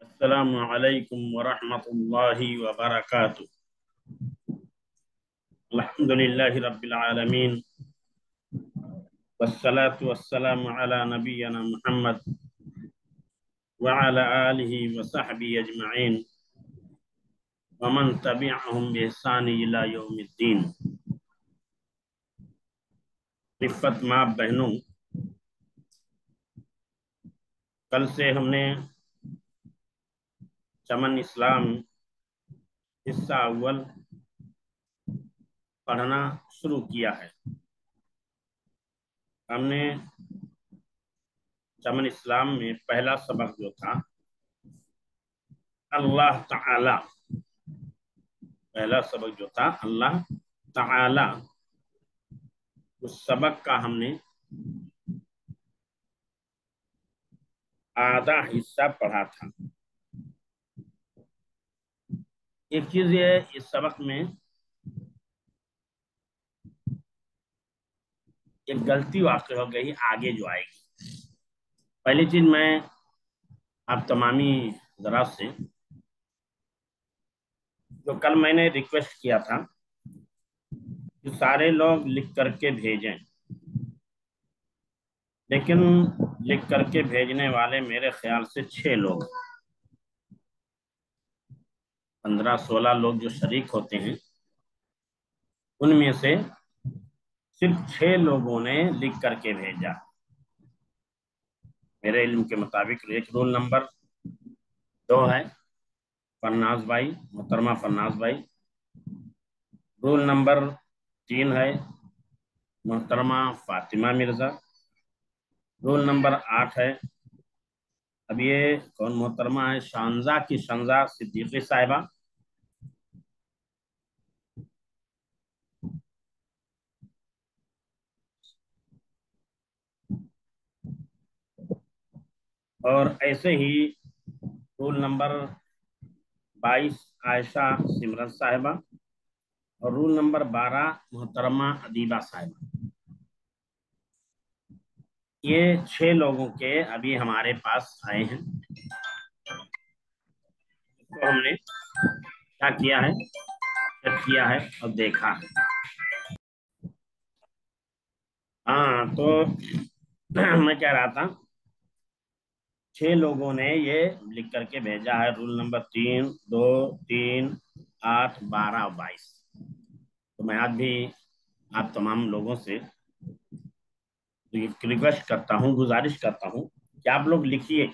السلام علیکم ورحمۃ اللہ وبرکاتہ۔ الحمد للہ رب العالمین والصلاة والسلام علی نبینا محمد وعلى آلہ وصحبہ اجمعین ومن تبعهم بإحسان الى یوم الدین۔ عفت ماں بہنوں، کل سے ہم نے چمن اسلام حصہ اول پڑھنا شروع کیا ہے۔ ہم نے چمن اسلام میں پہلا سبق جو تھا اللہ تعالی، پہلا سبق جو تھا اللہ تعالی، اس سبق کا ہم نے آدھا حصہ پڑھا تھا۔ ایک چیز یہ ہے اس سبق میں ایک غلطی واقع ہو گئی، آگے جو آئے گی۔ پہلی چیز میں آپ تمامی حضرات سے جو کل میں نے ریکویسٹ کیا تھا کہ سارے لوگ لکھ کر کے بھیجیں، لیکن لکھ کر کے بھیجنے والے میرے خیال سے 6 لوگ، 15-16 لوگ جو شریک ہوتے ہیں ان میں سے صرف 6 لوگوں نے لکھ کر کے بھیجا۔ میرے علم کے مطابق ایک رول نمبر 2 ہے فرناز بھائی، محترمہ فرناز بھائی۔ رول نمبر 3 ہے محترمہ فاطمہ مرزا۔ رول نمبر 8 ہے، اب یہ کون محترمہ ہے، شانزا کی شانزا صدیقی صاحبہ۔ اور ایسے ہی رول نمبر 22 عائشہ سمرن صاحبہ، اور رول نمبر 12 محترمہ ادیبہ صاحبہ۔ یہ 6 لوگوں کے ابھی ہمارے پاس آئے ہیں۔ تو ہم نے کیا کیا ہے، چیک کیا ہے اور دیکھا ہے۔ ہاں، تو میں کہہ رہا تھا 6 لوگوں نے یہ لکھ کر کے بھیجا ہے، رول نمبر 3، 2، 3، 8، 12 اور 22۔ تو میں آج بھی آپ تمام لوگوں سے ریکویسٹ کرتا ہوں، گزارش کرتا ہوں کہ آپ لوگ لکھیے۔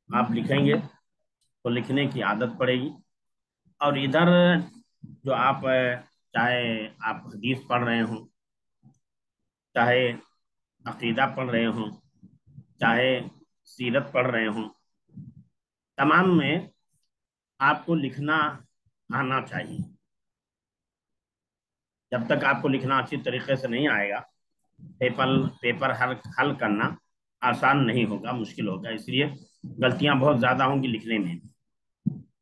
آپ لکھیں گے تو لکھنے کی عادت پڑے گی، اور ادھر جو آپ چاہے آپ حدیث پڑھ رہے ہوں، چاہے عقیدہ پڑھ رہے ہوں، چاہے سیرت پڑھ رہے ہوں، تمام میں آپ کو لکھنا آنا چاہیے۔ جب تک آپ کو لکھنا اچھی طریقے سے نہیں آئے گا، پیپر حل کرنا آسان نہیں ہوگا، مشکل ہوگا۔ اس لیے غلطیاں بہت زیادہ ہوں گی لکھنے میں،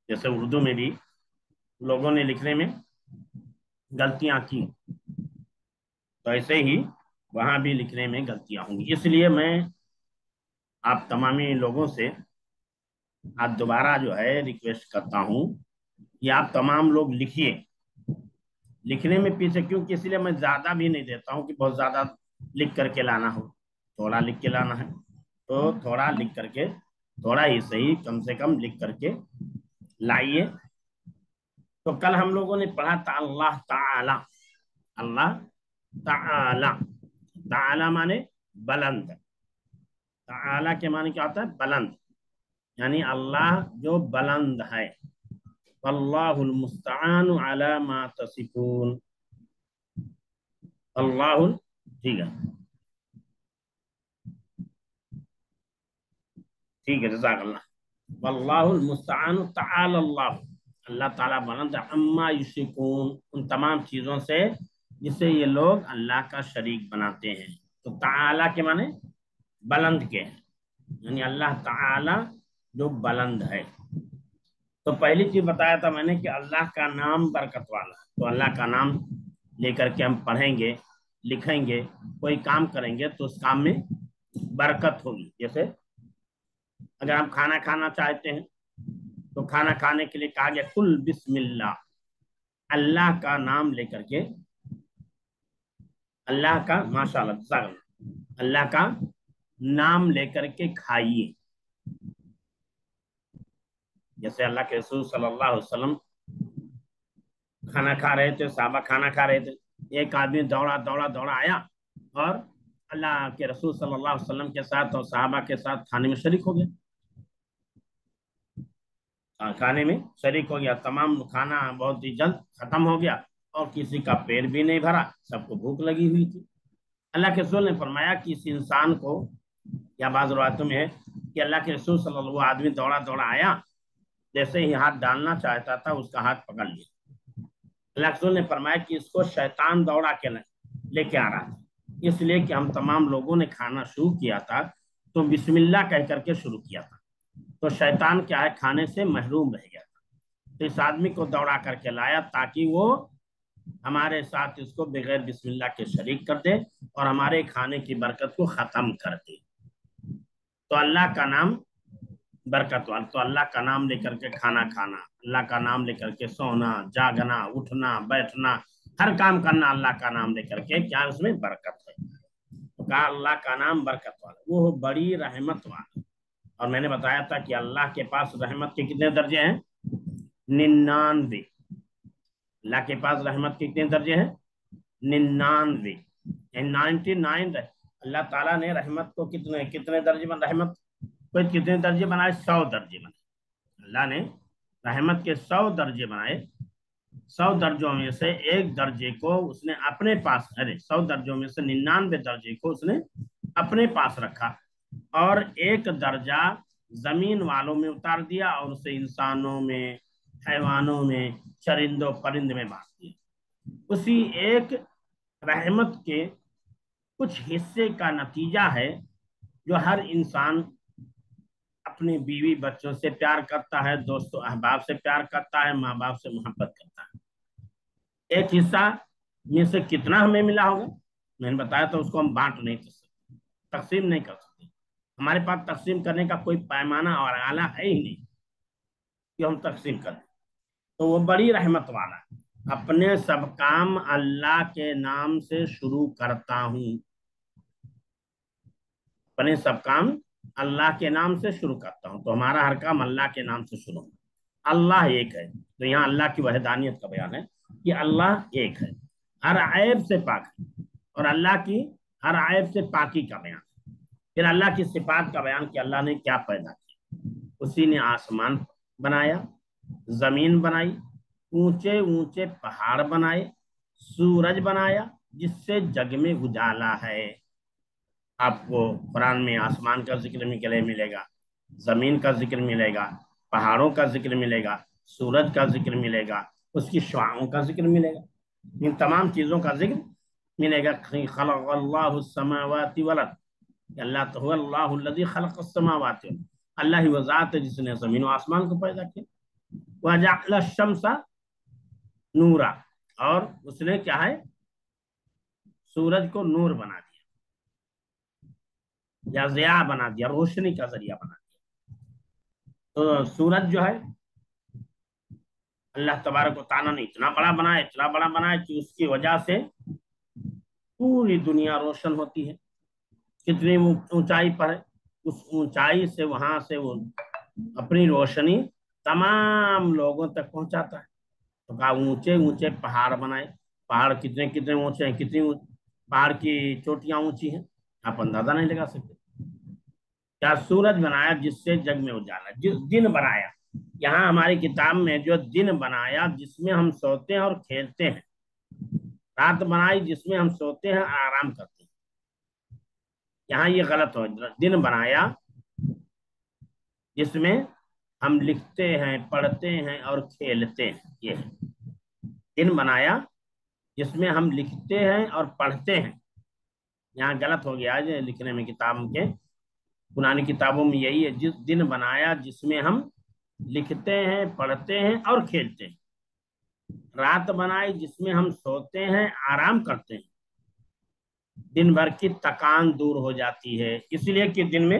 جیسے اردو میں بھی لوگوں نے لکھنے میں غلطیاں کی، تو ایسے ہی وہاں بھی لکھنے میں غلطیاں ہوں گی۔ اس لیے میں آپ تمامی لوگوں سے آج دوبارہ جو ہے ریکویسٹ کرتا ہوں کہ آپ تمام لوگ لکھیے۔ لکھنے میں پیچھے کیونکہ اس لیے میں زیادہ بھی نہیں دیتا ہوں کہ بہت زیادہ لکھ کر کے لانا ہو، تھوڑا لکھ کے لانا ہے تو تھوڑا لکھ کر کے، تھوڑا ہی صحیح، کم سے کم لکھ کر کے لائیے۔ تو کل ہم لوگوں نے پڑھا تھا اللہ تعالی، اللہ تعالی، تعالی مانے بلند، تعالی کے معنی کیا ہوتا ہے، بلند، یعنی اللہ جو بلند ہے۔ اللہ المستعان علی ما تصفون، اللہ، ٹھیک ہے ٹھیک ہے، جزاک اللہ۔ واللہ المستعان، تعالی اللہ، اللہ تعالیٰ بلند ہے، عما یشرکون، ان تمام چیزوں سے جسے یہ لوگ اللہ کا شریک بناتے ہیں۔ تو تعالی کے معنی بلند کے ہیں، یعنی اللہ تعالی جو بلند ہے۔ تو پہلی چیز بتایا تھا میں نے کہ اللہ کا نام برکت والا ہے، تو اللہ کا نام لے کر کے ہم پڑھیں گے، لکھیں گے، کوئی کام کریں گے تو اس کام میں برکت ہوگی۔ جیسے اگر ہم کھانا کھانا چاہتے ہیں تو کھانا کھانے کے لیے کہا گیا کل بسم اللہ، اللہ کا نام لے کر کے، اللہ کا، ماشاء اللہ، اللہ کا نام لے کر کے کھائیے۔ جیسے اللہ کے رسول صلی اللہ علیہ وسلم کھانا کھا رہے تھے، صحابہ کھانا کھا رہے تھے، ایک آدمی دوڑا دوڑا دوڑا آیا اور اللہ کے رسول صلی اللہ علیہ وسلم کے ساتھ اور صحابہ کے ساتھ کھانے میں شریک ہو گیا، کھانے میں شریک ہو گیا، تمام کھانا بہت ہی جلد ختم ہو گیا اور کسی کا پیٹ بھی نہیں بھرا، سب کو بھوک لگی ہوئی تھی۔ اللہ کے رسول نے فرمایا کہ اس انسان کو، یا بعض روایتوں میں ہے کہ اللہ کے رسول صلی اللہ علیہ وسلم، وہ آدمی دوڑا دوڑا آیا، جیسے ہی ہاتھ ڈالنا چاہتا تھا اس کا ہاتھ پکڑ لیا۔ اللہ کے رسول نے فرمایا کہ اس کو شیطان دوڑا کے لے کے آ رہا تھا، اس لیے کہ ہم تمام لوگوں نے کھانا شروع کیا تھا تو بسم اللہ کہہ کر کے شروع کیا تھا، تو شیطان کیا ہے، کھانے سے محروم رہ گیا تھا، تو اس آدمی کو دوڑا کر کے لایا تاکہ وہ ہمارے ساتھ اس کو بغیر بسم اللہ کے شریک کر دے اور ہمارے کھانے کی برکت کو ختم کر دے۔ تو اللہ کا نام برکت والا، تو اللہ کا نام لے کر کے کھانا کھانا، اللہ کا نام لے کر کے سونا، جاگنا، اٹھنا، بیٹھنا، ہر کام کرنا اللہ کا نام لے کر کے، کیا اس میں برکت ہے؟ تو کہا اللہ کا نام برکت والا، وہ بڑی رحمت والا۔ اور میں نے بتایا تھا کہ اللہ کے پاس رحمت کے کتنے درجے ہیں؟ 99۔ اللہ کے پاس رحمت کے کتنے درجے ہیں؟ 99، 99۔ اللہ تعالیٰ نے رحمت کو کتنے درجے میں، رحمت کو کتنے درجے بنائے؟ 100 درجے بنائے۔ اللہ نے رحمت کے 100 درجے بنائے، 100 درجوں میں سے ایک درجے کو اس نے اپنے پاس، 100 درجوں میں سے 99 درجے کو اس نے اپنے پاس رکھا اور ایک درجہ زمین والوں میں اتار دیا اور اسے انسانوں میں، حیوانوں میں، چرندوں پرند میں بانٹ دیا۔ اسی ایک رحمت کے کچھ حصے کا نتیجہ ہے جو ہر انسان اپنے بیوی بچوں سے پیار کرتا ہے، دوستوں احباب سے پیار کرتا ہے، ماں باپ سے محبت کرتا ہے۔ ایک حصہ میں سے کتنا ہمیں ملا ہوگا، میں نے بتایا تو اس کو ہم بانٹ نہیں کر سکتے، تقسیم نہیں کر سکتے، ہمارے پاس تقسیم کرنے کا کوئی پیمانہ اور آلہ ہے ہی نہیں کہ ہم تقسیم کریں۔ تو وہ بڑی رحمت والا ہے، اپنے سب کام اللہ کے نام سے شروع کرتا ہوں، اپنے سب کام اللہ کے نام سے شروع کرتا ہوں، تو ہمارا ہر کام اللہ کے نام سے شروع ہوگا۔ اللہ ایک ہے، تو یہاں اللہ کی وحدانیت کا بیان ہے کہ اللہ ایک ہے، ہر عیب سے پاک ہے، اور اللہ کی ہر عیب سے پاکی کا بیان ہے۔ پھر اللہ کی صفات کا بیان کہ اللہ نے کیا پیدا کیا، اسی نے آسمان بنایا، زمین بنائی، اونچے اونچے پہاڑ بنائے، سورج بنایا جس سے جگ میں اجالا ہے۔ آپ کو قرآن میں آسمان کا ذکر ملے گا، زمین کا ذکر ملے گا، پہاڑوں کا ذکر ملے گا، سورج کا ذکر ملے گا، اس کی شعاعوں کا ذکر ملے گا، ان تمام چیزوں کا ذکر ملے گا۔ خلق اللہ السماوات والارض، اللہ تو اللہ الذی خلق السماوات، اللہ ہی وہ ذات ہے جس نے زمین و آسمان کو پیدا کیا۔ وجعل الشمس نورا، اور اس نے کیا ہے، سورج کو نور بنا دیا یا ضیاء بنا دیا، روشنی کا ذریعہ بنا دیا۔ تو سورج جو ہے اللہ تبارک و تعالیٰ نے اتنا بڑا بنایا کہ اس کی وجہ سے پوری دنیا روشن ہوتی ہے۔ کتنی اونچائی پر ہے، اس اونچائی سے وہاں سے وہ اپنی روشنی تمام لوگوں تک پہنچاتا ہے۔ تو کہا اونچے اونچے پہاڑ بنائے، پہاڑ کتنے کتنے اونچے ہیں، کتنی پہاڑ کی چوٹیاں اونچی ہیں، آپ اندازہ نہیں لگا سکتے۔ کیا سورج بنایا جس سے جگ میں اجالا، جس دن بنایا، یہاں ہماری کتاب میں جو دن بنایا جس میں ہم سوتے ہیں اور کھیلتے ہیں، رات بنائی جس میں ہم سوتے ہیں اور آرام کرتے ہیں، یہاں یہ غلط ہو، دن بنایا جس میں ہم لکھتے ہیں، پڑھتے ہیں اور کھیلتے ہیں، یہ ہے دن بنایا جس میں ہم لکھتے ہیں اور پڑھتے ہیں۔ یہاں غلط ہو گیا ہے لکھنے میں، کتاب کے پرانی کتابوں میں یہی ہے، جس دن بنایا جس میں ہم لکھتے ہیں، پڑھتے ہیں اور کھیلتے ہیں۔ رات بنائی جس میں ہم سوتے ہیں، آرام کرتے ہیں، دن بھر کی تکان دور ہو جاتی ہے، اس لیے کہ دن میں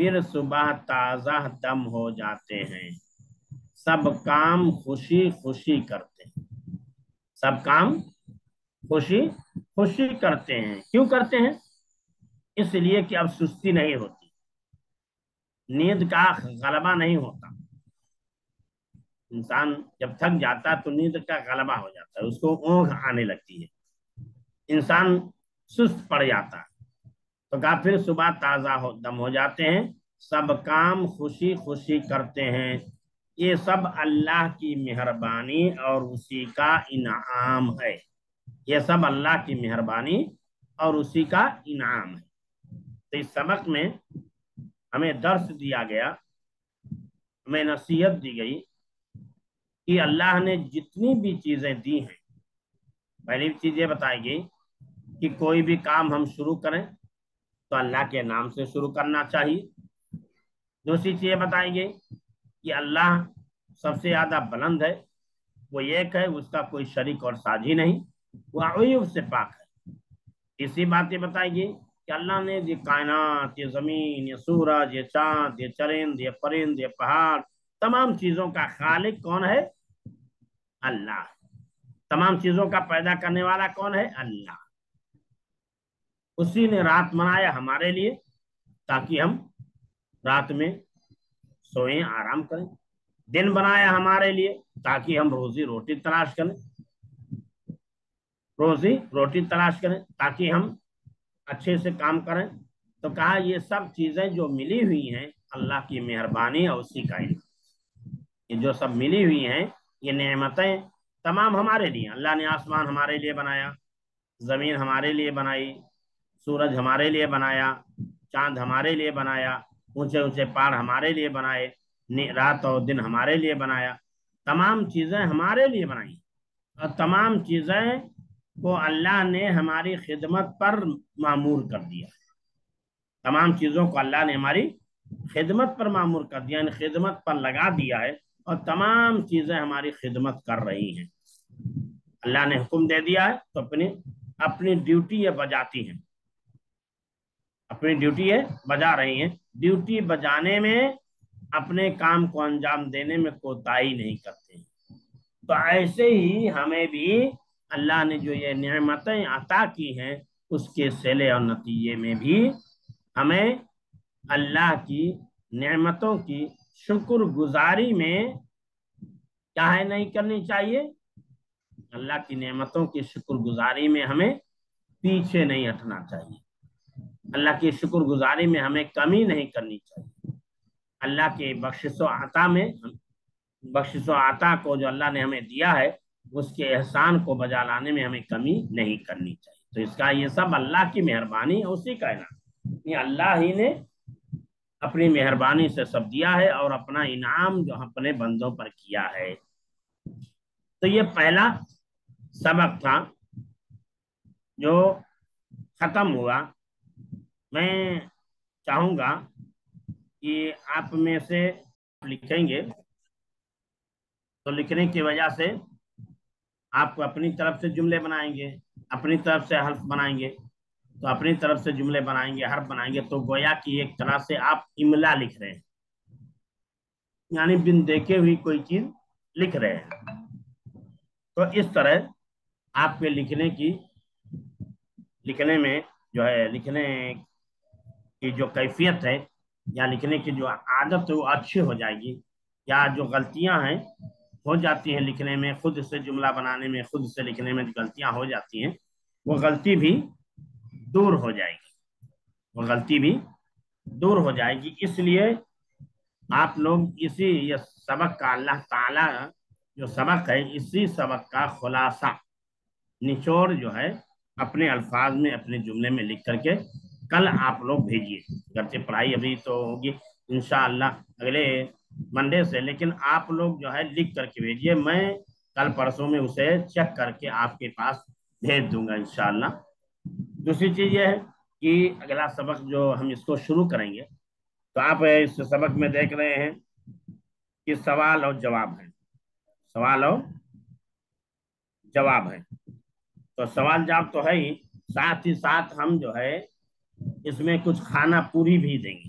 پھر صبح تازہ دم ہو جاتے ہیں، سب کام خوشی خوشی کرتے ہیں، سب کام خوشی خوشی کرتے ہیں۔ کیوں کرتے ہیں؟ اس لیے کہ اب سستی نہیں ہوتی، نیند کا غلبہ نہیں ہوتا۔ انسان جب تھک جاتا ہے تو نیند کا غلبہ ہو جاتا ہے، اس کو اونگ آنے لگتی ہے، انسان سست پڑ جاتا ہے۔ تو کہا پھر صبح تازہ دم ہو جاتے ہیں، سب کام خوشی خوشی کرتے ہیں۔ یہ سب اللہ کی مہربانی اور اسی کا انعام ہے، یہ سب اللہ کی مہربانی اور اسی کا انعام ہے۔ تو اس سبق میں ہمیں درس دیا گیا، ہمیں نصیحت دی گئی کہ اللہ نے جتنی بھی چیزیں دی ہیں، پہلی چیز یہ بتائی گئی کہ کوئی بھی کام ہم شروع کریں تو اللہ کے نام سے شروع کرنا چاہیے۔ دوسری چیز بتائی گئی کہ اللہ سب سے زیادہ بلند ہے، وہ ایک ہے، اس کا کوئی شریک اور ساجی نہیں، وہ عیوب سے پاک ہے۔ اسی بات یہ بتائی گئی کہ اللہ نے یہ کائنات، یہ زمین، یہ سورج، یہ چاند، یہ چرند، یہ پرند، یہ پہاڑ، تمام چیزوں کا خالق کون ہے؟ اللہ۔ تمام چیزوں کا پیدا کرنے والا کون ہے؟ اللہ۔ اسی نے رات بنایا ہمارے لیے تاکہ ہم رات میں سوئیں، آرام کریں، دن بنایا ہمارے لیے تاکہ ہم روزی روٹی تلاش کریں، روزی روٹی تلاش کریں تاکہ ہم اچھے سے کام کریں۔ تو کہا یہ سب چیزیں جو ملی ہوئی ہیں اللہ کی مہربانی اور اسی کا انعام، یہ جو سب ملی ہوئی ہیں یہ نعمتیں تمام ہمارے لیے۔ اللہ نے آسمان ہمارے لیے بنایا، زمین ہمارے لیے بنائی، سورج ہمارے لیے بنایا، چاند ہمارے لیے بنایا، اونچے اونچے پہاڑ ہمارے لیے بنائے، رات اور دن ہمارے لیے بنایا، تمام چیزیں ہمارے لیے بنائی، اور تمام چیزیں کو اللہ نے ہماری خدمت پر معمور کر دیا، تمام چیزوں کو اللہ نے ہماری خدمت پر معمور کر دیا، یعنی خدمت پر لگا دیا ہے، اور تمام چیزیں ہماری خدمت کر رہی ہیں۔ اللہ نے حکم دے دیا ہے تو اپنی ڈیوٹی یہ بجاتی ہیں، اپنی ڈیوٹی یہ بجا رہی ہیں، ڈیوٹی بجانے میں اپنے کام کو انجام دینے میں کوتاہی نہیں کرتے ہیں۔ تو ایسے ہی ہمیں بھی اللہ نے جو یہ نعمتیں عطا کی ہیں اس کے صلے اور نتیجے میں بھی ہمیں اللہ کی نعمتوں کی شکر گزاری میں کیا ہے نہیں کرنی چاہیے، اللہ کی نعمتوں کی شکر گزاری میں ہمیں پیچھے نہیں ہٹنا چاہیے، اللہ کی شکر گزاری میں ہمیں کمی نہیں کرنی چاہیے، اللہ کے بخشش و عطا میں، بخشش و عطا کو جو اللہ نے ہمیں دیا ہے اس کے احسان کو بجا لانے میں ہمیں کمی نہیں کرنی چاہیے۔ تو اس کا یہ سب اللہ کی مہربانی ہے، اسی کا انعام، یہ اللہ ہی نے اپنی مہربانی سے سب دیا ہے اور اپنا انعام جو اپنے بندوں پر کیا ہے۔ تو یہ پہلا سبق تھا جو ختم ہوا۔ میں چاہوں گا کہ آپ میں سے لکھیں گے تو لکھنے کی وجہ سے آپ کو اپنی طرف سے جملے بنائیں گے، اپنی طرف سے حرف بنائیں گے، تو اپنی طرف سے جملے بنائیں گے، حرف بنائیں گے، تو گویا کہ ایک طرح سے آپ املا لکھ رہے ہیں، یعنی بن دیکھے ہوئی کوئی چیز لکھ رہے ہیں۔ تو اس طرح آپ کے لکھنے میں جو ہے، لکھنے کی جو کیفیت ہے یا لکھنے کی جو عادت ہے وہ اچھی ہو جائے گی، یا جو غلطیاں ہیں ہو جاتی ہیں لکھنے میں، خود سے جملہ بنانے میں، خود سے لکھنے میں غلطیاں ہو جاتی ہیں، وہ غلطی بھی دور ہو جائے گی، وہ غلطی بھی دور ہو جائے گی۔ اس لیے آپ لوگ یہ سبق کا، اللہ تعالی جو سبق ہے اسی سبق کا خلاصہ، نچوڑ جو ہے اپنے الفاظ میں، اپنے جملے میں لکھ کر کے کل آپ لوگ بھیجیے۔ گرچہ پڑھائی ابھی تو ہوگی انشاءاللہ اگلے منڈے سے، لیکن آپ لوگ جو ہے لکھ کر کے بھیجیے، میں کل پرسوں میں اسے چیک کر کے آپ کے پاس بھیج دوں گا انشاءاللہ۔ دوسری چیز یہ ہے کہ اگلا سبق جو ہم اس کو شروع کریں گے، تو آپ اس سبق میں دیکھ رہے ہیں کہ سوال اور جواب ہے، سوال اور جواب ہے، تو سوال جواب تو ہے ہی، ساتھ ہی ساتھ ہم جو ہے اس میں کچھ کھانا پوری بھی دیں گے،